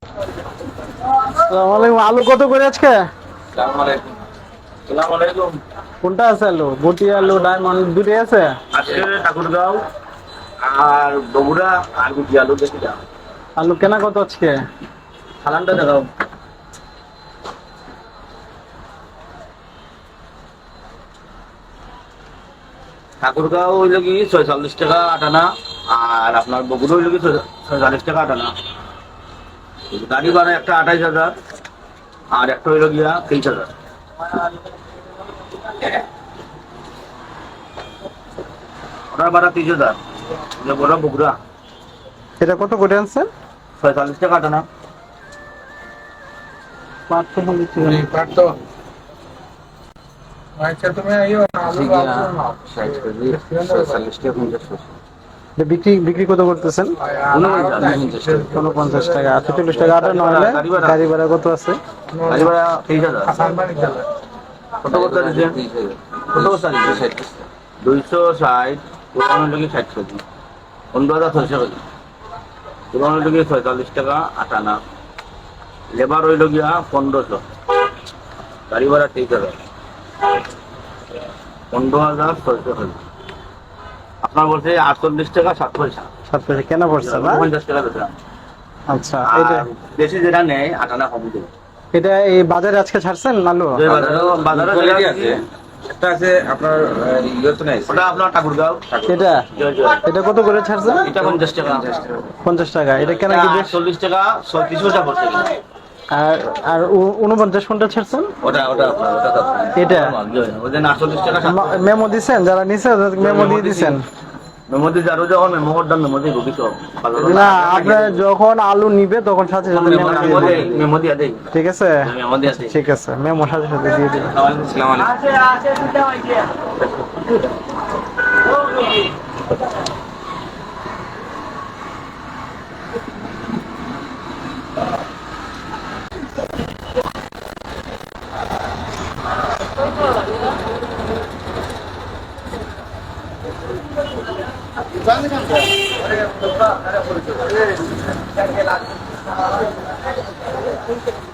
আসসালামু আলাইকুম। আলু কত করে আজকে? আসসালামু আলাইকুম। আসসালামু আলাইকুম। কোনটা আছে আলু? গুটি আলু, ডায়মন্ড দুটোই আছে? আজকে ঠাকুরগাঁও আর বগুড়া আর গুটি আলু দেখি দাও। আলু কেনা কত আজকে? সালানটা দেখাও। ঠাকুরগাঁও হইল কি 46 টাকা আটানা, আর আপনার বগুড়া হইল কি 46 টাকা আটানা। গাড়ি ভাড়া একটা 28,000 আর একটা হইল গিয়া 23,000। ওনার ভাড়া 30,000। বড় বগুড়া এটা কত করে আনছেন? 46 টাকা আটানা। পাঁচশো পঞ্চাশ পারতো আচ্ছা তুমি আইও না আলু বালু না 60 কেজি 46 টাকা 50 পয়সা। এটা বিক্রি কত করতেছেন? 49 টাকা। 48 টাকা আটা নইলে গাড়ি ভাড়া কত আছে? গাড়ি ভাড়া 23,000। হাসান বাড়ি গেল কত করতে দিচ্ছেন? কত করতে দিচ্ছেন? 260 পুরানো লোকে 60 কেজি 15,600 কেজি পুরানো লোকে 46 টাকা আটানা। লেবার হইল গিয়া 1500। গাড়ি ভাড়া 23,000 15,600 কেজি। আপনার বলছে 48 টাকা 7 পয়সা 7 পয়সা কেনা পড়ছে না? 50 টাকা বেচা। আচ্ছা, আর দেশে যেটা নেয় আটানা কম দেবে। এটা এই বাজারে আজকে ছাড়ছেন আলু? বাজারে কোয়ালিটি আছে, একটা আছে আপনার ইয়ে নাই, ওটা আপনার ঠাকুরগাঁও। এটা জয় জয়। এটা কত করে ছাড়ছেন? এটা 50 টাকা। 50 টাকা। এটা কেনা কি বেশ? 40 টাকা 36 পয়সা পড়ছে। আর আর 49 কোনটা ছাড়ছেন? ওটা ওটা আপনার ওটা তো এটা ওদের 48 টাকা। মেমো দিছেন? যারা নিছে ওদেরকে মেমো দিয়ে দিছেন? মেমোদি যারো যখন মেমোর দাম মেমোদি রবি তো না, আপনার যখন আলু নিবে তখন সাথে সাথে মেমো দিয়ে দিবেন। মেমোদি আছে। ঠিক আছে, মেমোদি আছে। ঠিক আছে, মেমো সাথে সাথে দিয়ে দিবেন। আসসালামু আলাইকুম।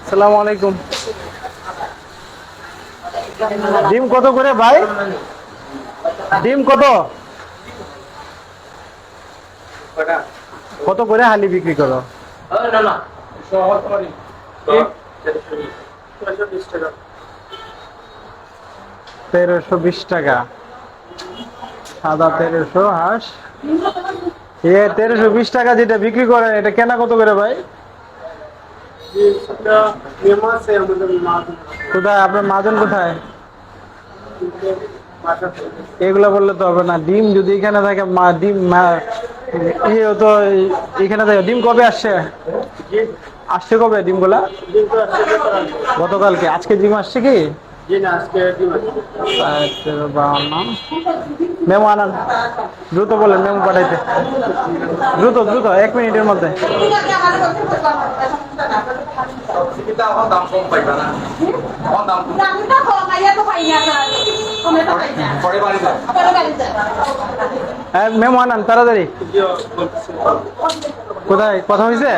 আসসালামু আলাইকুম। ডিম কত করে ভাই? ডিম কত কত করে হালি বিক্রি করো? 1320 টাকা। সাদা 1300, হাঁস 1320 টাকা। যেটা বিক্রি করে এটা কেনা কত করে ভাই? কোথায় আপনার মাজন? কোথায়? এগুলা বললে তো হবে না। ডিম যদি এখানে থাকে ডিম ইয়ে তো এখানে থাকে। ডিম কবে আসছে? আসছে কবে ডিমগুলা? গতকালকে। আজকে ডিম আসছে কি? মেমো আনান, দ্রুত বলেন, মেমো পাঠাইতে। দ্রুত দ্রুত 1 মিনিটের মধ্যে। দাম কম পাইবা না, দাম পরে বাড়ি যায়। হ্যাঁ, মেমো আনান তাড়াতাড়ি। কোথায় কথা হয়েছে?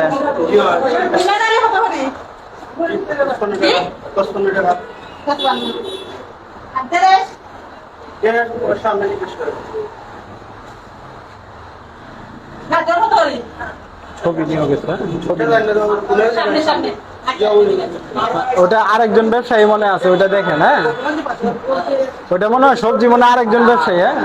ছবি নিয়ে গেছে। ওটা আরেকজন ব্যবসায়ী মনে আছে, ওটা দেখেন। হ্যাঁ, ওটা মনে হয় সবজি, মনে হয় আরেকজন ব্যবসায়ী। হ্যাঁ,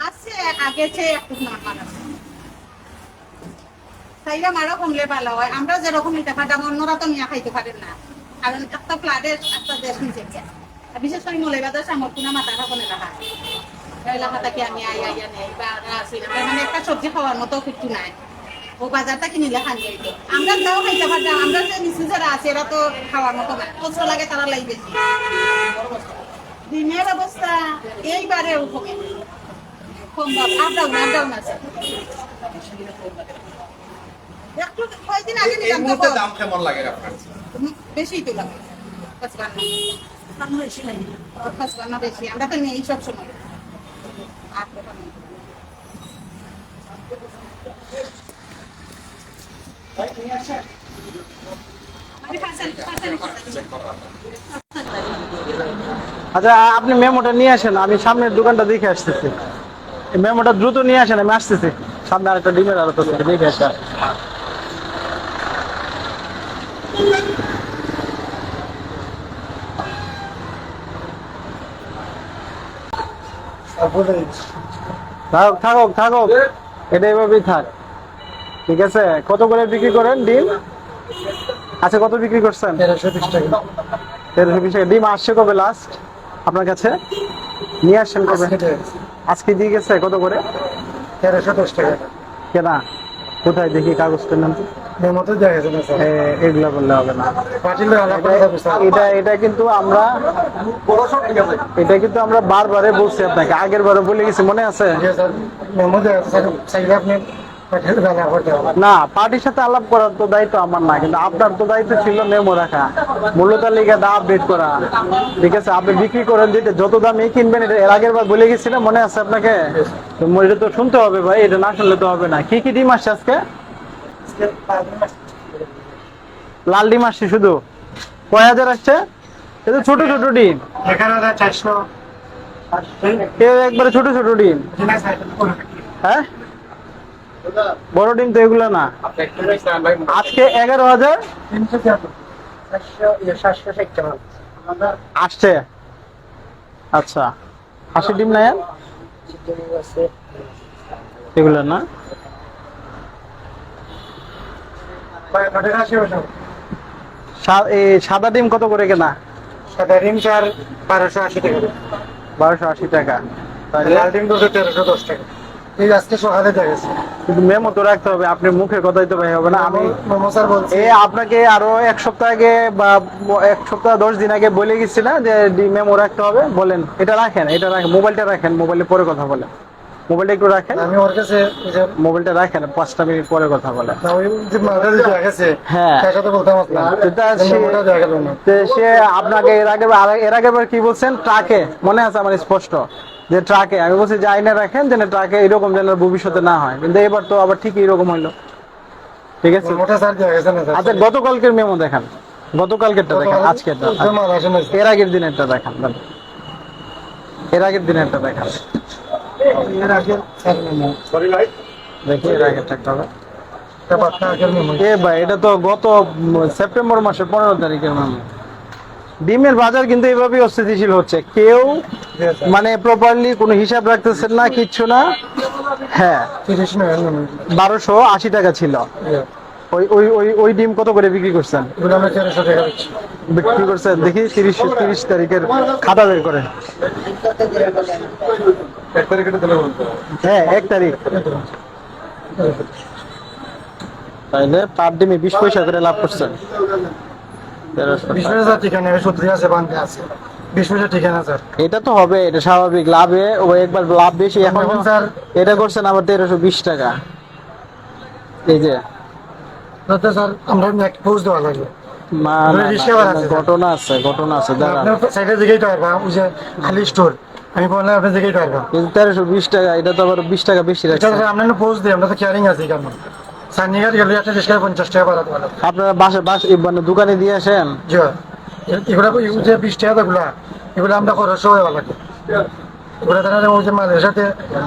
আছে আগে চেয়ে একটু নাম্বার আছে। তাইলে মারও কমলে ভালো হয়। আমরা যেরকম নিতে পারতাম অন্যরা তো নিয়ে খাইতে পারেন না, কারণ একটা ফ্লাডের একটা দেশ নিচে গিয়া। বিশেষ করে মৌলবাদের সামর্থ্য মাথা খাবো এলাকা এলাকা থেকে আমি আইয়া নেই বা আসি না, মানে একটা সবজি খাওয়ার মতো কিছু নাই। ও বাজারটা কিনিলে খান যাইতো। আমরা যাও খাইতে পারতাম। আমরা যে নিচে যারা আছে এরা তো খাওয়ার মতো না, কষ্ট লাগে তারা লাই বেশি। দিনের অবস্থা এইবারেও সম্ভব আপ ডাউন আছে একটু কয়েকদিন আগে এই নিলাম মুহূর্তে তখন দাম কেমন লাগে আপনার? বেশি তো লাগে 55 বেশি নাই 55 বেশি আমরা তো নেই সব সময় আর টাকা নেই আমি পাঁচান আচ্ছা আপনি মেমোটা নিয়ে আসেন, আমি সামনের দোকানটা দেখে আসতেছি। এই মেমোটা দ্রুত নিয়ে আসেন, আমি আসতেছি। সামনে আরেকটা ডিমের আড়ত আছে, দেখে আসেন। থাকুক থাকুক থাকুক, এটা এভাবেই থাক, ঠিক আছে? কত করে বিক্রি করেন ডিম? আচ্ছা কত বিক্রি করছেন? 1320 টাকা। 1320 টাকা। ডিম আসছে কবে লাস্ট আপনার কাছে? নিয়ে আসছেন কবে? আজকে দিয়ে গেছে কত করে? 1310 টাকা। কেনা কোথায় দেখি কাগজ পেলেন? মেমোতে দেখা যাচ্ছে না স্যার। এগুলা বললে হবে না। পাটিলে আলাপ করে যাবে স্যার। এটা কিন্তু আমরা বারবারে বলছি আপনাকে, আগের বারে বলে গেছি, মনে আছে? জি স্যার, মেমো দেখা যাচ্ছে স্যার। চাইলে আপনি পাটিলে আলাপ করতে হবে। না, পার্টির সাথে আলাপ করার তো দায়িত্ব আমার না, কিন্তু আপনার তো দায়িত্ব ছিল মেমো রাখা, মূল্য তালিকাটা আপডেট করা, ঠিক আছে? আপনি বিক্রি করেন দিতে যত দামে কিনবেন, এটা এর আগের বার বলে গেছি না, মনে আছে আপনাকে? তো এটা তো শুনতে হবে ভাই, এটা না শুনলে তো হবে না। কি কি ডিম আসছে আজকে? লাল ডিম আসছে শুধু? কয় হাজার আসছে? এটা ছোট ছোট ডিম, 11,400। একবারে ছোট ছোট ডিম। হ্যাঁ, বড় ডিম তো এগুলো না। আপনি একটু বিশ্রাম ভাই। আজকে 11,000 760 টাকা। আসছে। আচ্ছা, 80 ডিম না এগুলো না? এই সাদা ডিম কত করে কেনা? সাদা ডিম স্যার 1280 টাকা। 1280 টাকা। লাল ডিম 1310 টাকা। এই আজকে সকালে দেখা গেছে। কিন্তু মেমো তো রাখতে হবে, আপনি মুখের কথাই তো ভাই হবে না। আমি মেমো স্যার বলছি। আপনাকে আরো 1 সপ্তাহ আগে বা 1 সপ্তাহ 10 দিন আগে বলে গেছি না যে মেমো রাখতে হবে? বলেন, এটা রাখেন, এটা রাখেন, মোবাইলটা রাখেন, মোবাইলে পরে কথা বলেন। মোবাইলটা একটু রাখেন, আমি ওর কাছে ওই যে মোবাইলটা রাখেন, 5টা মিনিট পরে কথা বলেন। না, ওই যে মালটা যে দেখা গেছে, হ্যাঁ। তার সাথে বলতাম আপনার। এটা সে- মেমোটা দেখা গেল না। তো সে আপনাকে এর আগে বার কি বলছেন? ট্রাকে, মনে আছে আমার স্পষ্ট, যে ট্রাকে। আমি বলছি যে আইনে রাখেন, যেন ট্রাকে এরকম যেন ভবিষ্যতে না হয়। কিন্তু এবার তো আবার ঠিকই এরকম হইলো, ঠিক আছে? মেমোটা স্যার দেখা গেছে না স্যার। আচ্ছা গতকালকের মেমো দেখান, গতকালকেরটা দেখান, আজকেরটা। ওই মাল আসে না স্যার। এর আগের দিনেরটা দেখান, দেন। এর আগের দিনেরটা দেখান, এর আগে স্যার মেমো। দেখি এর আগেরটা একটা হবে। এটা পাঁচটা আগের মেমো। এ ভাই, এটা তো গত সেপ্টেম্বর মাসের 15 তারিখের মেমো। ডিমের বাজার কিন্তু এইভাবেই অস্থিতিশীল হচ্ছে, কেউ মানে প্রপারলি কোনো হিসাব রাখতেছেন না, কিচ্ছু না। হ্যাঁ, 30 টাকা মেমো। 1280 টাকা ছিল। ওই ডিম কত করে বিক্রি করছেন? এগুলো আমরা 1300 টাকা দিচ্ছি। বিক্রি করছেন দেখি 30 তারিখের খাতা বের করেন। 1 তারিখে দিলে বলতে হবে। হ্যাঁ, 1 তারিখ। তাইলে পার ডিমে 20 পয়সা করে লাভ করছেন। 1300 20 টাকা। পয়সা ঠিকানা সূত্রে আছে, বান্ধে আছে। 20 পয়সা ঠিকানা স্যার। এটা তো হবে, এটা স্বাভাবিক। লাভে ও একবার লাভ বেশি, এখন এখন স্যার এটা করছেন আবার 1320 টাকা। এই যে তাতে স্যার আমরা নেক্সট পোস্ট দেওয়া লাগবে। না, আপনার না, রিস্কা না, বাড়াচ্ছে, স্যার। ঘটনা আছে দাঁড়ান। আপনার সাইডে দিকেই তো পারবা, ওই যে খালি স্টোর। আমি বললাম আপনি দিকেই পারবা। কিন্তু 1320 টাকা, এটা তো আবার 20 টাকা বেশি এটা রাখছে। স্যার আমরা পোস্ট দিই, আমরা তো কেয়ারিং আছি কেমন। সানিগার গেলে একটা রিস্কা 50 টাকা বাড়াতে পারো। আপনারা বাসা মানে দোকানে দিয়ে আসেন? জি এগুলা যে 20 টাকা গুলা, এগুলো আমরা খরচ হওয়া লাগে। এগুলো তারা ওই যে মালের সাথে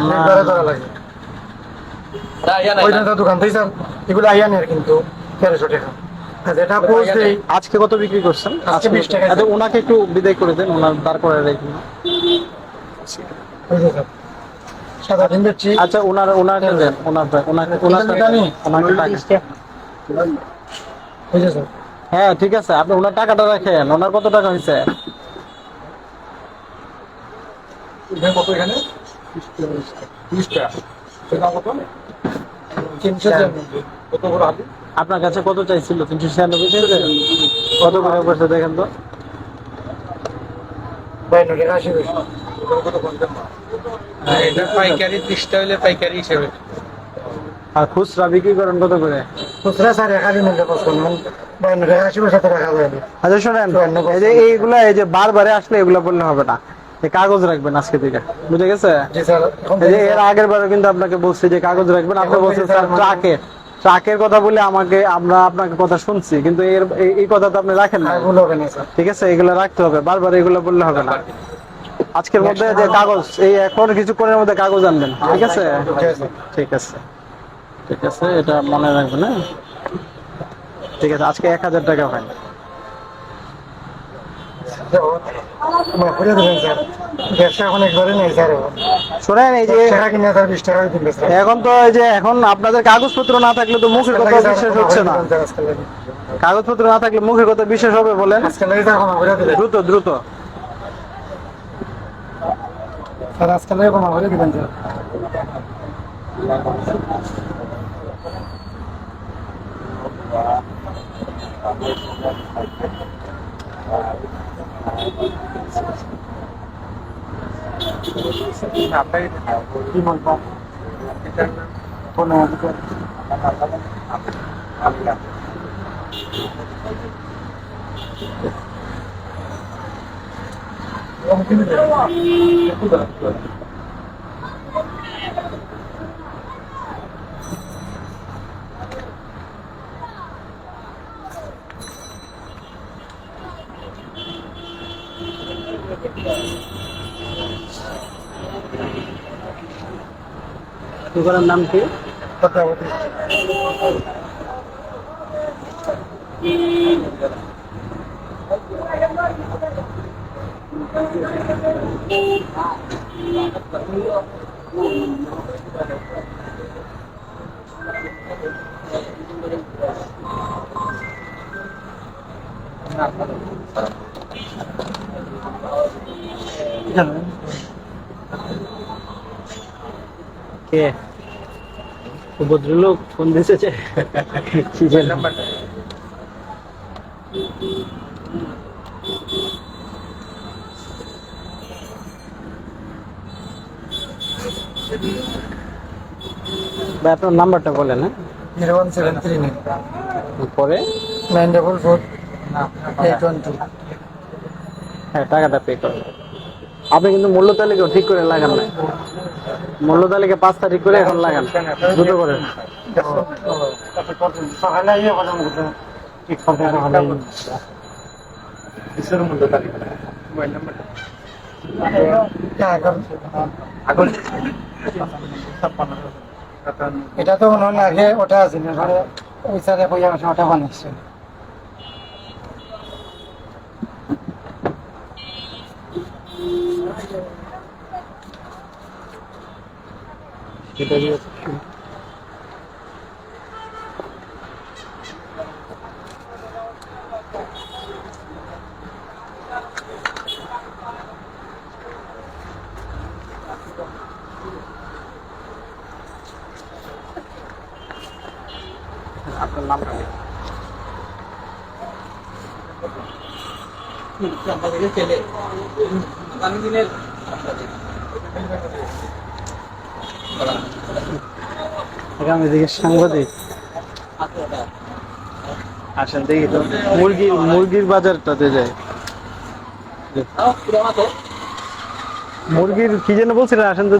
নির্ধারণ করা লাগে। ওই দাদা দোকান থেকে স্যার এগুলো আইয়া নেয় কিন্তু 1300 টাকা। আর যেটা পোস্ট দেই আজকে কত বিক্রি করছেন? আজকে 20 টাকা। আচ্ছা, ওনাকে একটু বিদায় করে দেন, ওনার দাঁড় করে রেখে। ওই যে স্যার সাদা ডিম বেচছি। আচ্ছা, ওনাকে দেন, ওনাকে জানি। টাকা। ওই যে স্যার হ্যাঁ ঠিক আছে, আপনি ওনার টাকাটা রাখেন। ওনার কত টাকা হয়েছে? কত এখানে? 30 টাকা। সেটা কত? 396 কত বড় হাতি? আপনার কাছে কত চাইছিল? 396 চাইছে? কত করে পড়ছে দেখেন তো? 52 টাকা 80 পয়সা। কত কোনজন মাল এটা পাইকারি 30 টা হইলে পাইকারি হিসেবে আর খুচরা বিক্রি করেন কত করে? খুচরা স্যার একালি মিলে পছন্দ 52 টাকা 80 পয়সা রাখা যায় না। আচ্ছা শোনেন, এই যে এইগুলা এই যে বারবারে আসলে এগুলা বললে হবে না, এই কাগজ রাখবেন আজকে থেকে, বুঝে গেছে? জি স্যার, এখন এই যে এর আগের বারে কিন্তু আপনাকে বলছি যে কাগজ রাখবেন, আপনি বলছেন স্যার ট্রাকের কথা বলে আমরা আপনাকে কথা শুনছি, কিন্তু এই কথা তো আপনি রাখেন না। ভুল হবে না স্যার। ঠিক আছে, এগুলো রাখতে হবে, বারবার এগুলো বললে হবে না। আজকের মধ্যে যে কাগজ, এই এখন কিছুক্ষণের মধ্যে কাগজ আনবেন, ঠিক আছে? ঠিক আছে, ঠিক আছে, এটা মনে রাখবেন। হ্যাঁ, ঠিক আছে, আজকে 1000 টাকা হয়। মাফ করে দেবেন স্যার, ব্যবসা এখন একবারে নেই স্যার। শোনেন, এই যে টাকা কিনে স্যার 20 টাকা দিবেন স্যার। এখন তো এই যে এখন আপনাদের কাগজপত্র না থাকলে তো মুখের কথা বিশ্বাস হচ্ছে না। কাগজপত্র না থাকলে মুখের কথা বিশ্বাস হবে বলেন? আজকে লাগে স্যার ক্ষমা করে দিবেন দ্রুত দ্রুত। স্যার, আজকে লাগে ক্ষমা করে দিবেন স্যার। আপনাকে কি বলবো, কোনো অধিকার দোকানের নাম কি? পদ্মাবতী। কে ভদ্রলোক ফোন দিয়েছে? কি যে নাম্বারটা ভাই, আপনার নাম্বারটা বলেন। হ্যাঁ, 01739 পরে 944 812। হ্যাঁ, টাকাটা পে করেন। আপনি কিন্তু মূল্য তালিকা ঠিক করে লাগান না, মূল্য তালিকা 5 তারিখ করে এখন লাগান, দ্রুত করেন। সকালে আইয়ে কথা বলতে ঠিক কথা সকালে কিসের মূল্য তালিকা মোবাইল নাম্বারটা আগুন এটা তো মনে হয় আগে ওটা আছে না, ওই স্যারে কই আমার ওটা বানাইছে। সেটা দিয়ে আপনার নামটা বলুন। আগামী দিকে সাংবাদিক আসেন, দেখি তো মুরগির বাজারটাতে যাই। মুরগির কি যেন বলছিলেন, আসেন তো।